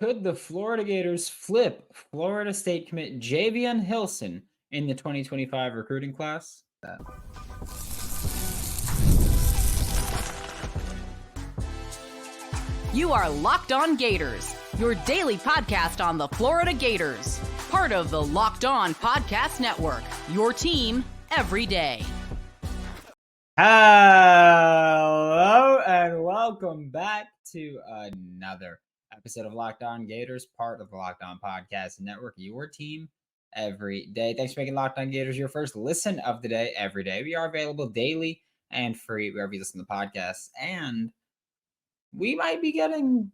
Could the Florida Gators flip Florida State commit Javian Hilson in the 2025 recruiting class? You are Locked On Gators, your daily podcast on the Florida Gators. Part of the Locked On Podcast Network, your team every day. Hello and welcome back to another episode of Locked On Gators, part of the Locked On Podcast Network, your team every day. Thanks for making Locked On Gators your first listen of the day every day. We are available daily and free wherever you listen to podcasts, and we might be getting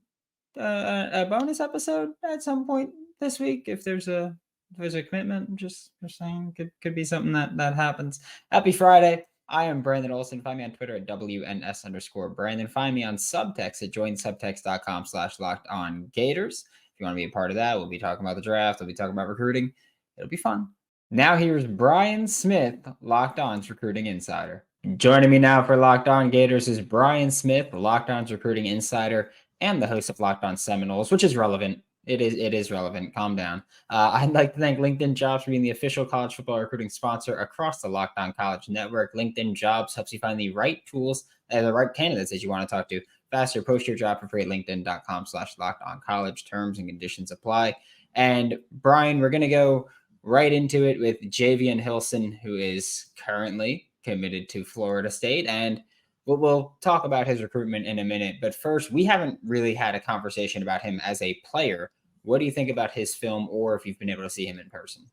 a bonus episode at some point this week if there's a commitment. Just saying, could be something that happens. Happy Friday. I am Brandon Olsen. Find me on Twitter at WNS_Brandon. Find me on Subtext at joinsubtext.com/LockedOnGators. If you want to be a part of that, we'll be talking about the draft. We'll be talking about recruiting. It'll be fun. Now here's Brian Smith, Locked On's recruiting insider. Joining me now for Locked On Gators is Brian Smith, Locked On's recruiting insider and the host of Locked On Seminoles, which is relevant. It is relevant. Calm down. I'd like to thank LinkedIn Jobs for being the official college football recruiting sponsor across the Locked On College Network. LinkedIn Jobs helps you find the right tools and the right candidates that you want to talk to faster. Post your job for free at linkedin.com/LockedOnCollege. Terms and conditions apply. And Brian, we're going to go right into it with Javian Hilson, who is currently committed to Florida State, and we'll talk about his recruitment in a minute. But first, we haven't really had a conversation about him as a player. What do you think about his film, or if you've been able to see him in person?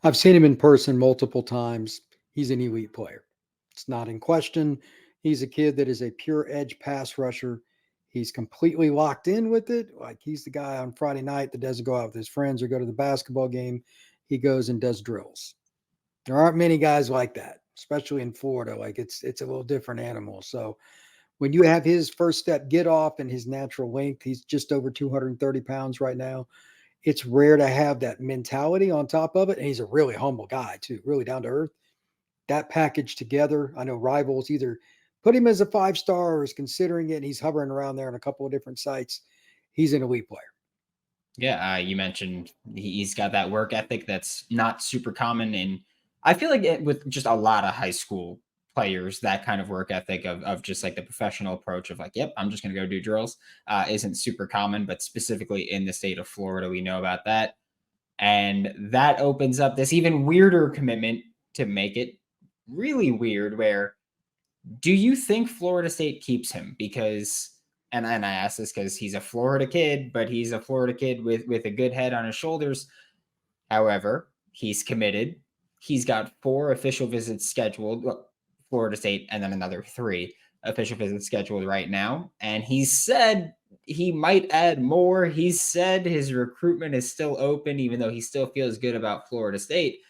I've seen him in person multiple times. He's an elite player. It's not in question. He's a kid that is a pure edge pass rusher. He's completely locked in with it. Like, he's the guy on Friday night that doesn't go out with his friends or go to the basketball game. He goes and does drills. There aren't many guys like that, especially in Florida. Like, it's a little different animal. So when you have his first step get off and his natural length, he's just over 230 pounds right now. It's rare to have that mentality on top of it. And he's a really humble guy too, really down to earth. That package together, I know rivals either put him as a 5-star or is considering it, and he's hovering around there on a couple of different sites. He's an elite player. Yeah, you mentioned he's got that work ethic that's not super common. And I feel like with just a lot of high school players, that kind of work ethic of just like the professional approach of like, yep, I'm just going to go do drills isn't super common, but specifically in the state of Florida, we know about that. And that opens up this even weirder commitment to make it really weird, where do you think Florida State keeps him? Because, and I ask this because he's a Florida kid, but he's a Florida kid with a good head on his shoulders. However, he's committed. He's got 4 official visits scheduled, Florida State, and then another 3 official visits scheduled right now. And he said he might add more. He said his recruitment is still open, even though he still feels good about Florida State.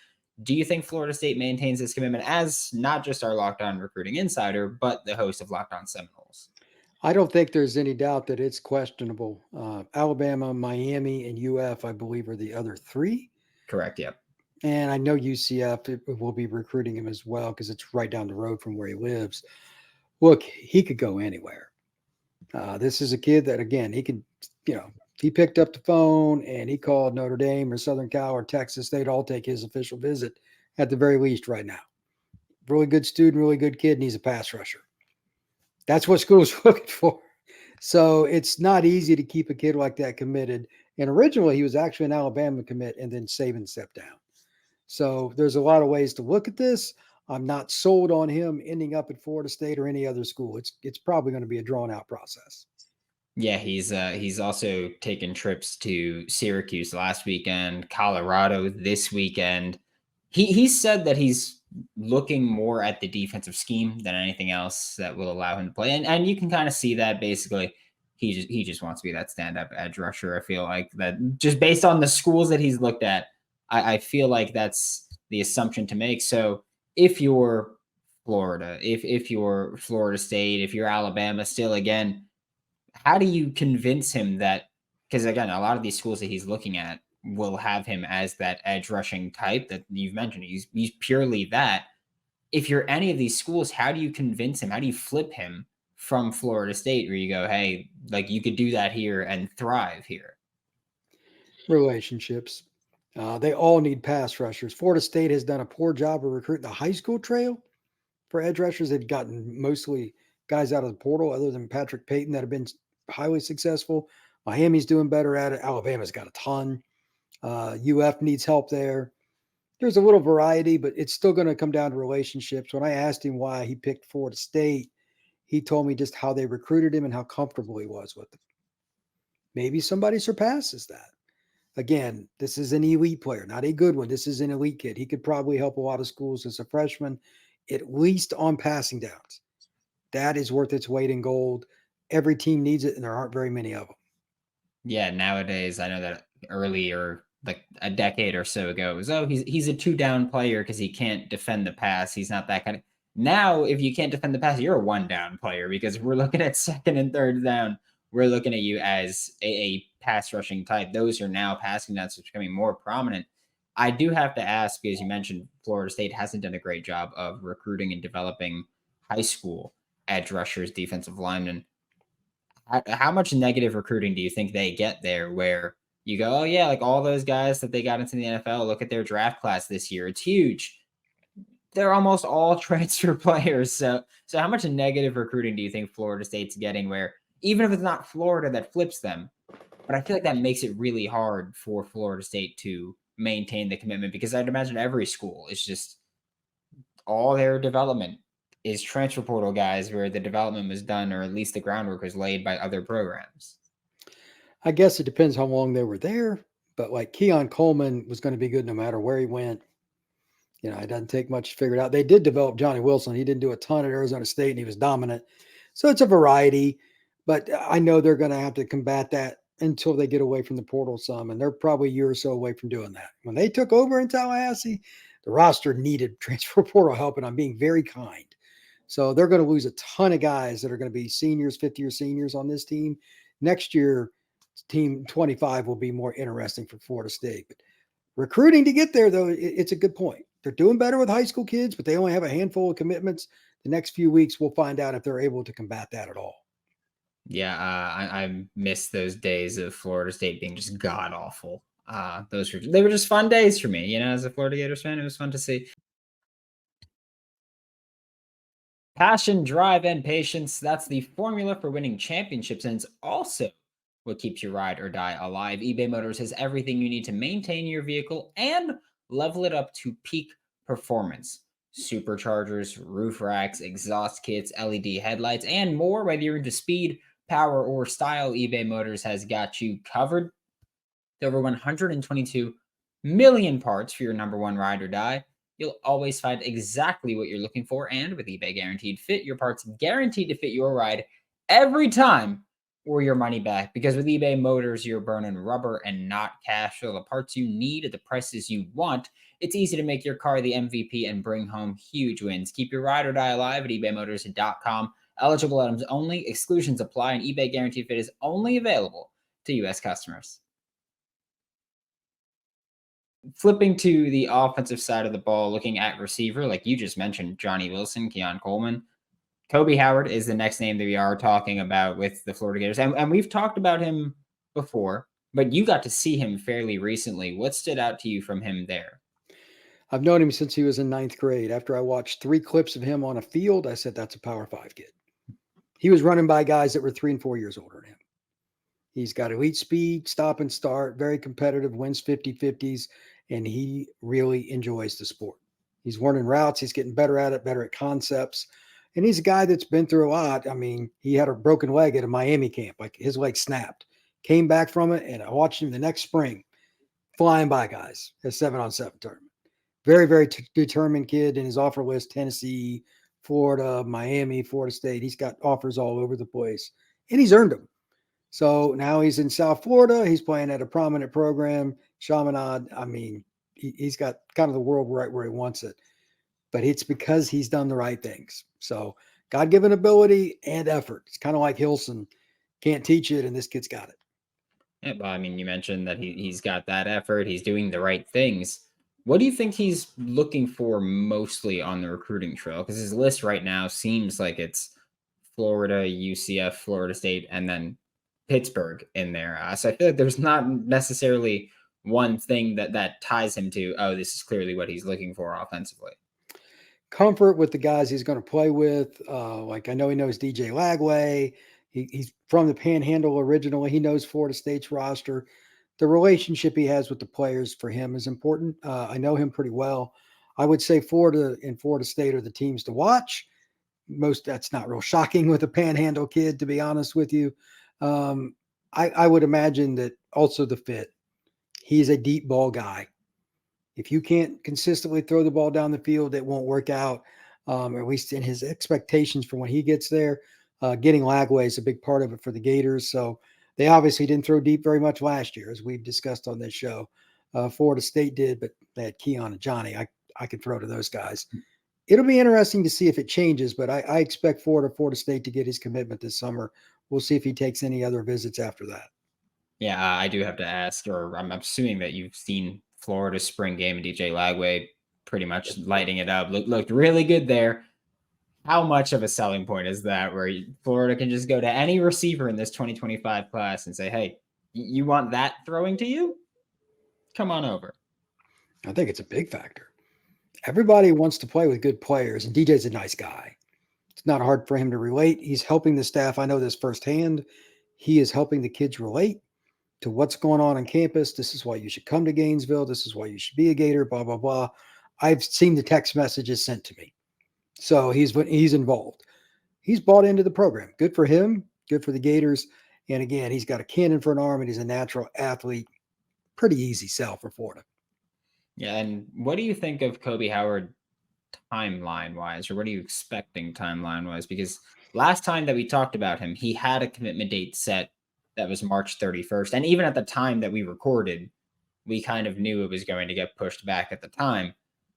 Do you think Florida State maintains this commitment as not just our Locked On recruiting insider, but the host of Locked On Seminoles? I don't think there's any doubt that it's questionable. Alabama, Miami, and UF, I believe, are the other 3. Correct, yep. And I know UCF will be recruiting him as well because it's right down the road from where he lives. Look, he could go anywhere. This is a kid that, again, he could, he picked up the phone and he called Notre Dame or Southern Cal or Texas. They'd all take his official visit at the very least right now. Really good student, really good kid, and he's a pass rusher. That's what school's looking for. So it's not easy to keep a kid like that committed. And originally he was actually an Alabama commit, and then Saban stepped down. So there's a lot of ways to look at this. I'm not sold on him ending up at Florida State or any other school. It's probably going to be a drawn out process. Yeah, he's also taken trips to Syracuse last weekend, Colorado this weekend. He said that he's looking more at the defensive scheme than anything else that will allow him to play. And you can kind of see that basically he just wants to be that stand-up edge rusher. I feel like that just based on the schools that he's looked at, I feel like that's the assumption to make. So if you're Florida, if you're Florida State, if you're Alabama, still, again, how do you convince him that, because again, a lot of these schools that he's looking at will have him as that edge rushing type that you've mentioned. He's purely that. If you're any of these schools, how do you convince him? How do you flip him from Florida State where you go, hey, like, you could do that here and thrive here? Relationships. They all need pass rushers. Florida State has done a poor job of recruiting the high school trail for edge rushers. They've gotten mostly guys out of the portal, other than Patrick Payton, that have been highly successful. Miami's doing better at it. Alabama's got a ton. UF needs help there. There's a little variety, but it's still going to come down to relationships. When I asked him why he picked Florida State, he told me just how they recruited him and how comfortable he was with them. Maybe somebody surpasses that. Again, this is an elite player, not a good one. This is an elite kid. He could probably help a lot of schools as a freshman, at least on passing downs. That is worth its weight in gold. Every team needs it, and there aren't very many of them. Yeah, nowadays I know that earlier, like a decade or so ago, it was he's a 2-down player because he can't defend the pass. He's not that kind of. Now, if you can't defend the pass, you're a 1-down player because if we're looking at second and third down. We're looking at you as a pass rushing type. Those are now passing downs, so it's becoming more prominent. I do have to ask, because you mentioned Florida State hasn't done a great job of recruiting and developing high school edge rushers, defensive linemen. How much negative recruiting do you think they get there where you go, oh, yeah, like all those guys that they got into the NFL, look at their draft class this year. It's huge. They're almost all transfer players. So how much negative recruiting do you think Florida State's getting where even if it's not Florida that flips them, but I feel like that makes it really hard for Florida State to maintain the commitment because I'd imagine every school is just all their development is transfer portal guys where the development was done or at least the groundwork was laid by other programs. I guess it depends how long they were there, but like Keon Coleman was going to be good no matter where he went. You know, it doesn't take much to figure it out. They did develop Johnny Wilson. He didn't do a ton at Arizona State, and he was dominant. So it's a variety, but I know they're going to have to combat that until they get away from the portal some, and they're probably a year or so away from doing that. When they took over in Tallahassee, the roster needed transfer portal help, and I'm being very kind. So they're going to lose a ton of guys that are going to be seniors, fifth-year seniors on this team. Next year, team 25 will be more interesting for Florida State. But recruiting to get there, though, it's a good point. They're doing better with high school kids, but they only have a handful of commitments. The next few weeks, we'll find out if they're able to combat that at all. Yeah, I miss those days of Florida State being just god awful. They were just fun days for me, you know, as a Florida Gators fan. It was fun to see. Passion, drive, and patience. That's the formula for winning championships, and it's also what keeps your ride or die alive. eBay Motors has everything you need to maintain your vehicle and level it up to peak performance. Superchargers, roof racks, exhaust kits, LED headlights, and more. Whether you're into speed, power, or style, eBay Motors has got you covered. There were 122 million parts for your number one ride or die. You'll always find exactly what you're looking for, and with eBay Guaranteed Fit, your parts guaranteed to fit your ride every time or your money back. Because with eBay Motors, you're burning rubber and not cash. So the parts you need at the prices you want, it's easy to make your car the MVP and bring home huge wins. Keep your ride or die alive at ebaymotors.com. Eligible items only, exclusions apply, and eBay Guaranteed Fit is only available to U.S. customers. Flipping to the offensive side of the ball, looking at receiver, like you just mentioned, Johnny Wilson, Keon Coleman. Kobe Howard is the next name that we are talking about with the Florida Gators. And we've talked about him before, but you got to see him fairly recently. What stood out to you from him there? I've known him since he was in ninth grade. After I watched 3 clips of him on a field, I said, that's a Power 5 kid. He was running by guys that were 3 and 4 years older than him. He's got elite speed, stop and start, very competitive, wins 50-50s, and he really enjoys the sport. He's learning routes. He's getting better at it, better at concepts. And he's a guy that's been through a lot. I mean, he had a broken leg at a Miami camp. Like his leg snapped, came back from it, and I watched him the next spring flying by guys at 7-on-7 tournament. Very, very determined kid. In his offer list, Tennessee, Florida, Miami, Florida State. He's got offers all over the place, and he's earned them. So now he's in South Florida. He's playing at a prominent program, Chaminade. I mean, he's got kind of the world right where he wants it. But it's because he's done the right things. So God-given ability and effort. It's kind of like Hilson. Can't teach it, and this kid's got it. Yeah, well, I mean, you mentioned that he's got that effort. He's doing the right things. What do you think he's looking for mostly on the recruiting trail? Because his list right now seems like it's Florida, UCF, Florida State, and then Pittsburgh in there. So I feel like there's not necessarily one thing that ties him to, oh, this is clearly what he's looking for offensively? Comfort with the guys he's going to play with. Like I know he knows DJ Lagway. He's from the Panhandle originally. He knows Florida State's roster. The relationship he has with the players for him is important. I know him pretty well. I would say Florida and Florida State are the teams to watch. That's not real shocking with a Panhandle kid, to be honest with you. I would imagine that also the fit. He's a deep ball guy. If you can't consistently throw the ball down the field, it won't work out, or at least in his expectations for when he gets there. Getting Lagway is a big part of it for the Gators. So they obviously didn't throw deep very much last year, as we've discussed on this show. Florida State did, but they had Keon and Johnny. I could throw to those guys. It'll be interesting to see if it changes, but I expect Florida State to get his commitment this summer. We'll see if he takes any other visits after that. Yeah, I do have to ask, or I'm assuming that you've seen Florida's spring game and DJ Lagway pretty much lighting it up. Looked really good there. How much of a selling point is that where Florida can just go to any receiver in this 2025 class and say, hey, you want that throwing to you? Come on over. I think it's a big factor. Everybody wants to play with good players, and DJ's a nice guy. It's not hard for him to relate. He's helping the staff. I know this firsthand. He is helping the kids relate to what's going on campus. This is why you should come to Gainesville. This is why you should be a Gator, blah, blah, blah. I've seen the text messages sent to me. So he's involved. He's bought into the program. Good for him. Good for the Gators. And again, he's got a cannon for an arm, and he's a natural athlete. Pretty easy sell for Florida. Yeah, and what do you think of Kobe Howard timeline-wise, or what are you expecting timeline-wise? Because last time that we talked about him, he had a commitment date set that was March 31st. And even at the time that we recorded, we kind of knew it was going to get pushed back at the time.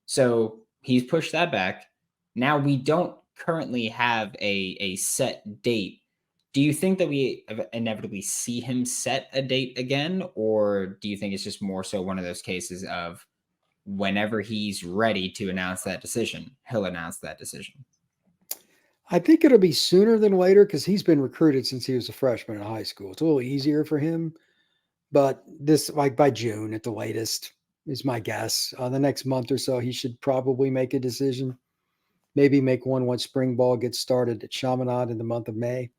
So he's pushed that back. Now we don't currently have a set date. Do you think that we inevitably see him set a date again? Or do you think it's just more so one of those cases of whenever he's ready to announce that decision, he'll announce that decision? I think it'll be sooner than later because he's been recruited since he was a freshman in high school. It's a little easier for him, but this, like by June at the latest, is my guess. The next month or so, he should probably make a decision. Maybe make one once spring ball gets started at Chaminade in the month of May.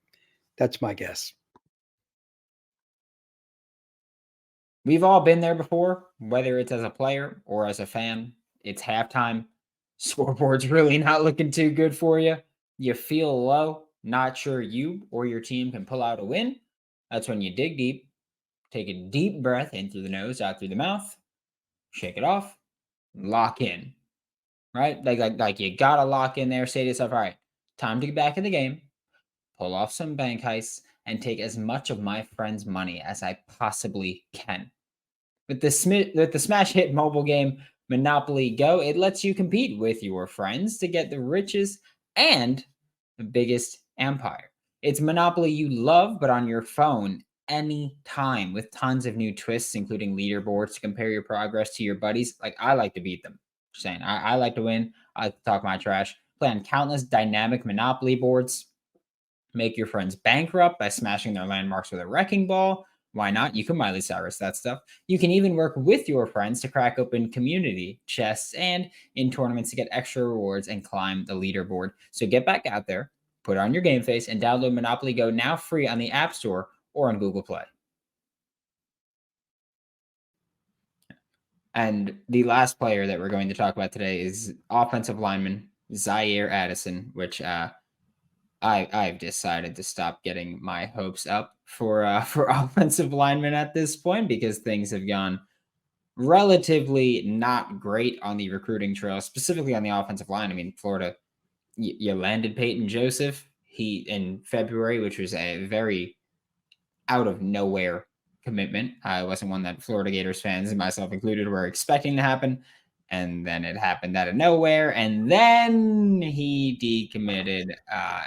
That's my guess. We've all been there before, whether it's as a player or as a fan. It's halftime. Scoreboard's really not looking too good for you. You feel low, not sure you or your team can pull out a win. That's when you dig deep, take a deep breath in through the nose, out through the mouth, shake it off, lock in. Right? Like you gotta lock in there, say to yourself, all right, time to get back in the game, pull off some bank heists, and take as much of my friend's money as I possibly can. With the smash hit mobile game Monopoly Go, it lets you compete with your friends to get the richest and the biggest empire. It's Monopoly you love, but on your phone anytime with tons of new twists, including leaderboards to compare your progress to your buddies. Like, I like to beat them. Just saying, I like to win. I like to talk my trash. Play on countless dynamic Monopoly boards. Make your friends bankrupt by smashing their landmarks with a wrecking ball. Why not? You can Miley Cyrus that stuff. You can even work with your friends to crack open community chests and in tournaments to get extra rewards and climb the leaderboard. So get back out there, put on your game face, and download Monopoly Go now free on the App Store or on Google Play. And the last player that we're going to talk about today is offensive lineman Zaire Addison, which I've decided to stop getting my hopes up for offensive linemen at this point because things have gone relatively not great on the recruiting trail, specifically on the offensive line. I mean, Florida, you landed Peyton Joseph in February, which was a very out of nowhere commitment. It wasn't one that Florida Gators fans, and myself included, were expecting to happen. And then it happened out of nowhere. And then he decommitted,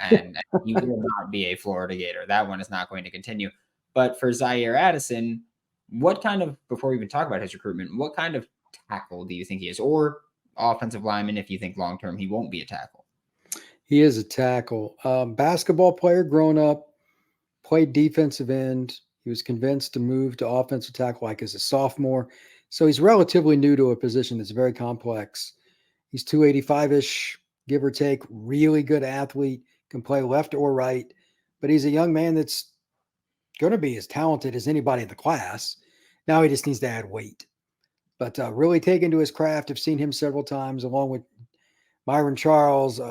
and he will not be a Florida Gator. That one is not going to continue. But for Zaire Addison, before we even talk about his recruitment, what kind of tackle do you think he is? Or offensive lineman, if you think long-term he won't be a tackle? He is a tackle. Basketball player growing up, played defensive end. He was convinced to move to offensive tackle like as a sophomore. So he's relatively new to a position that's very complex. He's 285-ish, give or take, really good athlete, can play left or right, but he's a young man that's going to be as talented as anybody in the class. Now he just needs to add weight. But really taken to his craft. I've seen him several times along with Myron Charles,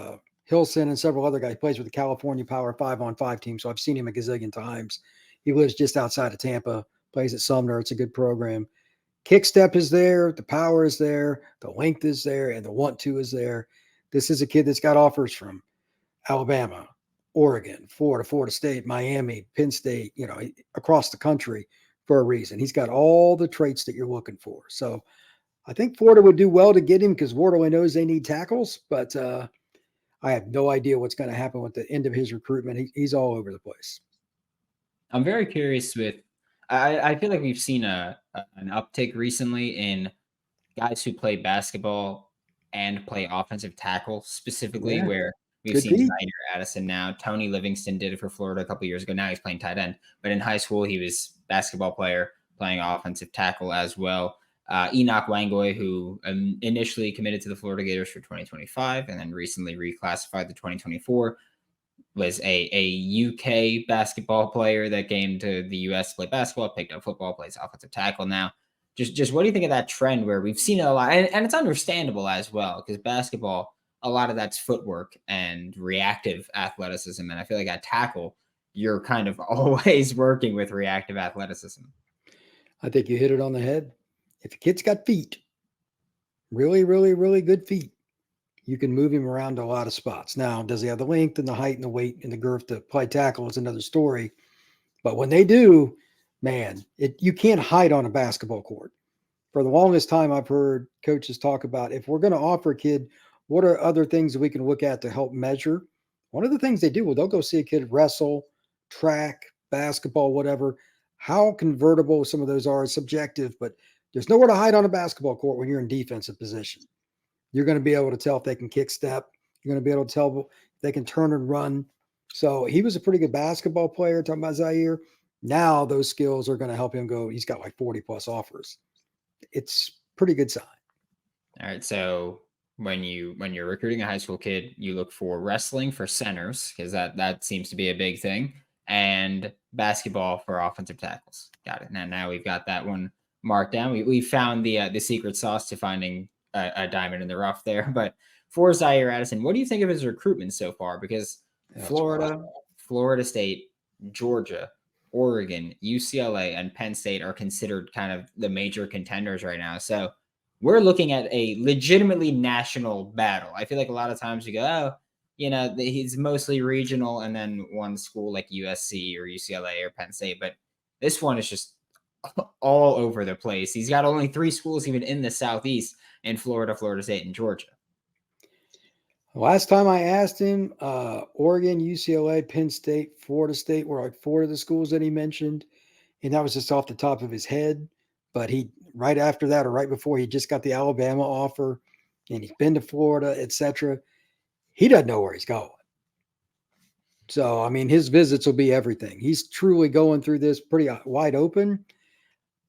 Hilson, and several other guys. He plays with the California Power 5-on-5 team, so I've seen him a gazillion times. He lives just outside of Tampa, plays at Sumner. It's a good program. Kick step is there, the power is there, the length is there, and the want-to is there. This is a kid that's got offers from Alabama, Oregon, Florida State, Miami, Penn State, across the country for a reason. He's got all the traits that you're looking for. So I think Florida would do well to get him because Wardle knows they need tackles, but I have no idea what's going to happen with the end of his recruitment. He's all over the place. I'm very curious with. I feel like we've seen an uptick recently in guys who play basketball and play offensive tackle specifically, where we've seen Zaire Addison now. Tony Livingston did it for Florida a couple of years ago. Now he's playing tight end, but in high school he was basketball player playing offensive tackle as well. Enoch Wangoy, who initially committed to the Florida Gators for 2025 and then recently reclassified to 2024, was a UK basketball player that came to the US to play basketball, picked up football, plays offensive tackle now. Just what do you think of that trend where we've seen it a lot? And it's understandable as well, because basketball, a lot of that's footwork and reactive athleticism. And I feel like at tackle, you're kind of always working with reactive athleticism. I think you hit it on the head. If a kid's got feet, really, really, really good feet, you can move him around to a lot of spots. Now, does he have the length and the height and the weight and the girth to play tackle is another story. But when they do, man, you can't hide on a basketball court. For the longest time, I've heard coaches talk about if we're going to offer a kid, what are other things that we can look at to help measure? One of the things they do, well, they'll go see a kid wrestle, track, basketball, whatever. How convertible some of those are is subjective, but there's nowhere to hide on a basketball court when you're in defensive position. You're going to be able to tell if they can kick step. You're going to be able to tell if they can turn and run. So he was a pretty good basketball player, talking about Zaire. Now those skills are going to help him go. He's got like 40 plus offers. It's pretty good sign. All right. So when you're recruiting a high school kid, you look for wrestling for centers, because that seems to be a big thing, and basketball for offensive tackles. Got it. Now we've got that one marked down. We found the secret sauce to finding a diamond in the rough there. But for Zaire Addison, what do you think of his recruitment so far? Because Florida State, Georgia, Oregon, UCLA, and Penn State are considered kind of the major contenders right now. So we're looking at a legitimately national battle. I feel like a lot of times you go, he's mostly regional and then one school like USC or UCLA or Penn State. But this one is just all over the place. He's got only 3 schools even in the Southeast in Florida, Florida State, and Georgia. Last time I asked him, Oregon, UCLA, Penn State, Florida State were like 4 of the schools that he mentioned. And that was just off the top of his head. But right after that or right before, he just got the Alabama offer and he's been to Florida, etc. He doesn't know where he's going. So, I mean, his visits will be everything. He's truly going through this pretty wide open.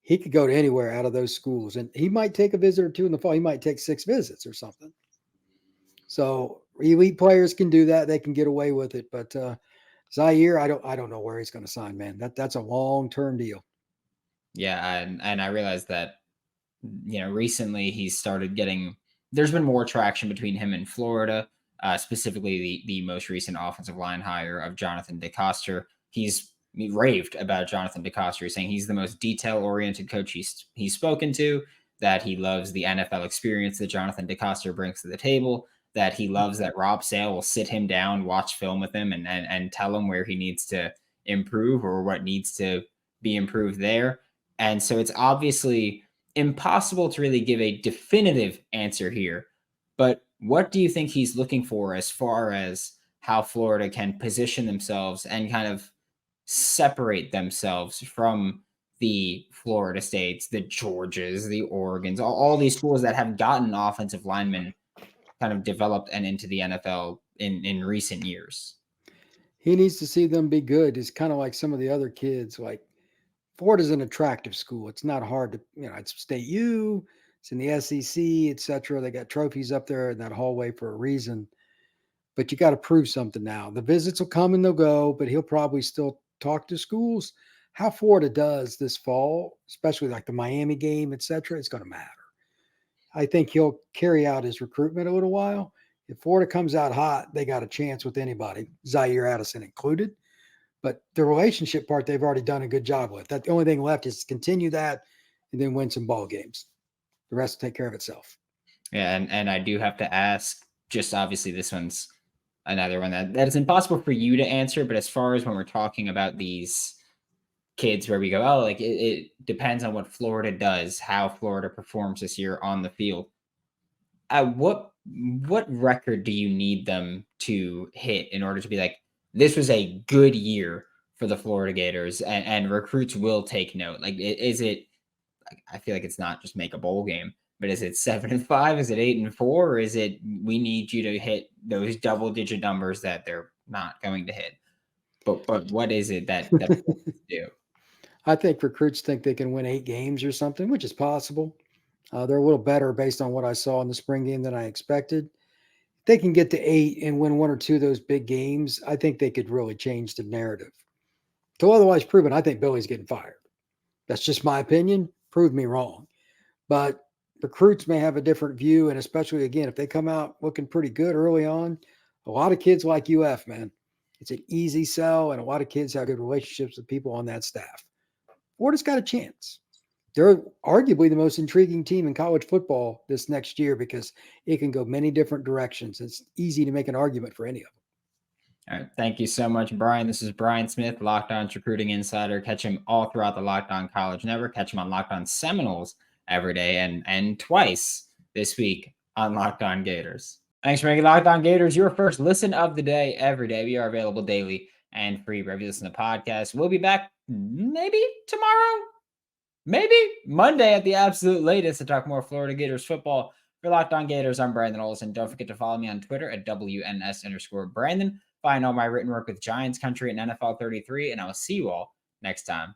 He could go to anywhere out of those schools, and he might take a visit or 2 in the fall. He might take 6 visits or something. So elite players can do that. They can get away with it. But Zaire, I don't know where he's going to sign, man. That's a long-term deal. Yeah, and I realized that, recently he started getting, there's been more traction between him and Florida, specifically the most recent offensive line hire of Jonathan DeCoster. He raved about Jonathan DeCoster, saying he's the most detail-oriented coach he's spoken to, that he loves the NFL experience that Jonathan DeCoster brings to the table, that he loves that Rob Sale will sit him down, watch film with him, and tell him where he needs to improve or what needs to be improved there. And so it's obviously impossible to really give a definitive answer here. But what do you think he's looking for as far as how Florida can position themselves and kind of separate themselves from the Florida States, the Georgias, the Oregons, all these schools that have gotten offensive linemen kind of developed and into the NFL in recent years? He needs to see them be good. It's kind of like some of the other kids, like Florida's an attractive school. It's not hard to, it's State U, it's in the SEC, etc. They got trophies up there in that hallway for a reason. But you got to prove something now. The visits will come and they'll go, but he'll probably still talk to schools. How Florida does this fall, especially like the Miami game, etc., it's going to matter. I think he'll carry out his recruitment a little while. If Florida comes out hot, they got a chance with anybody, Zaire Addison included. But the relationship part, they've already done a good job with. That the only thing left is to continue that and then win some ball games. The rest will take care of itself. Yeah, and I do have to ask, just obviously this one's another one that is impossible for you to answer, but as far as when we're talking about these kids where we go, oh, like it depends on what Florida does, how Florida performs this year on the field. What record do you need them to hit in order to be like, this was a good year for the Florida Gators, and recruits will take note? Like, is it? I feel like it's not just make a bowl game, but is it 7-5? Is it 8-4? Or is it we need you to hit those double-digit numbers that they're not going to hit? But what is it that do? I think recruits think they can win 8 games or something, which is possible. They're a little better based on what I saw in the spring game than I expected. If they can get to 8 and win 1 or 2 of those big games, I think they could really change the narrative. Till otherwise proven, I think Billy's getting fired. That's just my opinion. Prove me wrong. But recruits may have a different view, and especially, again, if they come out looking pretty good early on, a lot of kids like UF, man. It's an easy sell, and a lot of kids have good relationships with people on that staff. Florida's got a chance. They're arguably the most intriguing team in college football this next year because it can go many different directions. It's easy to make an argument for any of them. All right. Thank you so much, Brian. This is Brian Smith, Locked On Recruiting Insider. Catch him all throughout the Locked On College Network. Catch him on Locked On Seminoles every day and twice this week on Locked On Gators. Thanks for making Locked On Gators your first listen of the day every day. We are available daily and free wherever you listen to podcasts. We'll be back maybe tomorrow, maybe Monday at the absolute latest to talk more Florida Gators football. For Locked On Gators, I'm Brandon Olsen. Don't forget to follow me on Twitter at WNS_Brandon. Find all my written work with Giants Country and NFL 33, and I will see you all next time.